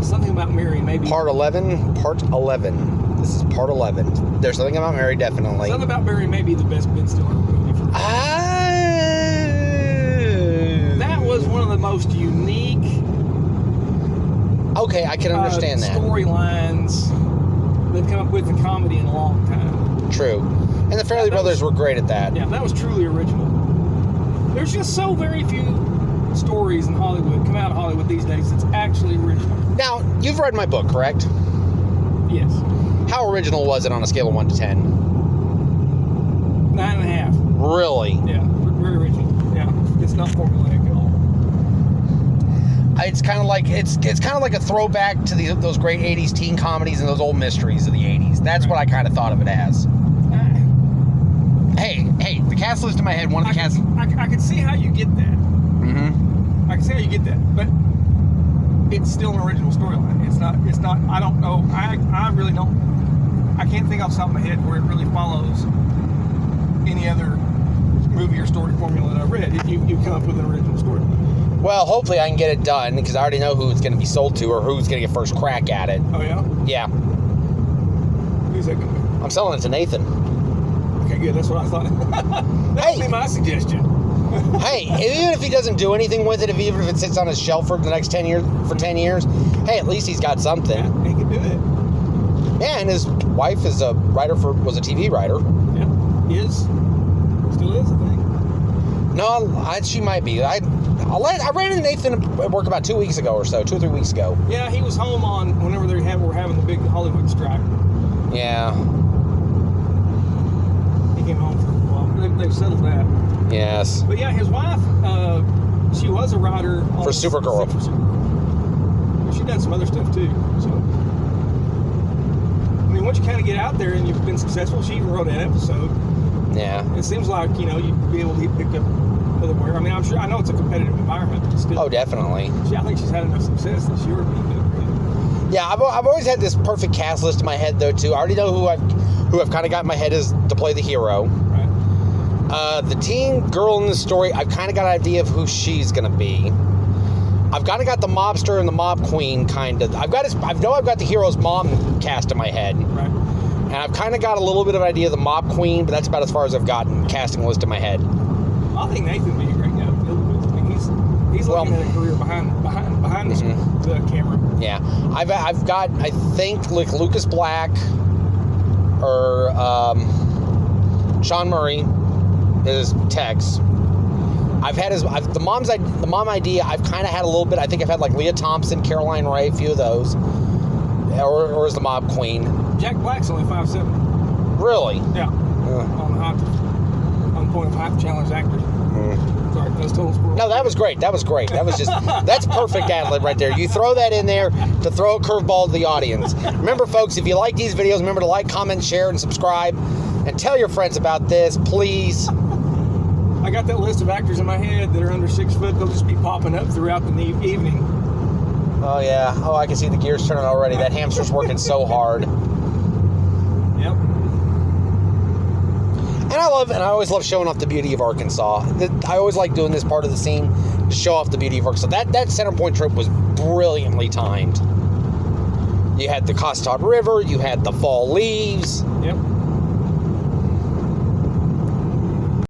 Something About Mary, maybe. Part 11. This is part 11. There's Something About Mary, definitely. Something About Mary may be the best Ben Stiller movie for me. That was one of the most unique. Okay, I can understand that. Storylines they've come up with in comedy in a long time. True. And the Farrelly brothers were great at that. Yeah, that was truly original. There's just so very few stories in Hollywood, come out of Hollywood these days, that's actually original. Now, you've read my book, correct? Yes. How original was it on a scale of 1 to 10? 9.5. Really? Yeah, very original. Yeah, it's not formulaic at all. It's kind of like a throwback to those great 80s teen comedies and those old mysteries of the 80s. That's what I kind of thought of it as. Hey, the cast list in my head, one of the cast... I can see how you get that. Mm-hmm. I can see how you get that, but it's still an original storyline. It's not, I don't know, I really don't, I can't think off the top of my head where it really follows any other movie or story formula that I read. You come up with an original storyline. Well, hopefully I can get it done, because I already know who it's going to be sold to or who's going to get first crack at it. Oh, yeah? Yeah. Who's that going to be? I'm selling it to Nathan. Okay, good. That's what I thought. That would be my suggestion. Hey, even if he doesn't do anything with it, even if it sits on his shelf for the next 10 years, hey, at least he's got something. Yeah, he can do it. Yeah, and his wife is was a TV writer. Yeah, still is, I think. No, she might be. I ran into Nathan at work about 2 weeks ago or so, 2 or 3 weeks ago. Yeah, he was home on whenever were having the big Hollywood strike. Yeah. He came home for a while. They've settled that. Yes. But yeah, his wife, she was a writer for Supergirl. She done some other stuff too. So, I mean, once you kind of get out there and you've been successful, she even wrote an episode. Yeah. It seems like you'd be able to get picked up otherwhere. I mean, I know it's a competitive environment, but still. Oh, definitely. I think she's had enough success that she would be good. Yeah, I've always had this perfect cast list in my head though too. I already know who I've kind of got in my head is to play the hero. Right. The teen girl in the story, I've kind of got an idea of who she's gonna be. I've kind of got the mobster and the mob queen kind of. I've got the hero's mom cast in my head. Right. And I've kind of got a little bit of an idea of the mob queen, but that's about as far as I've gotten casting list in my head. I think Nathan would be a great guy to fill with. I mean, he's looking at a career behind the camera. Yeah, I've got, I think, like Lucas Black or Sean Murray is Tex. I've had the mom idea. I've kind of had a little bit. I think I've had like Leah Thompson, Caroline Ray, a few of those, or is the mob queen. Jack Black's only 5'7". Really? Yeah. On the point of height challenge actors. Sorry, that's total squirrel. No, that was great. That was that's perfect ad-lib right there. You throw that in there to throw a curveball to the audience. Remember, folks, if you like these videos, remember to like, comment, share, and subscribe. And tell your friends about this, please. I got that list of actors in my head that are under 6 foot. They'll just be popping up throughout the evening. Oh, yeah. Oh, I can see the gears turning already. That hamster's working so hard. Yep. And I always love showing off the beauty of Arkansas. I always like doing this part of the scene to show off the beauty of Arkansas. That Center Point trip was brilliantly timed. You had the Costard River, you had the fall leaves. Yep.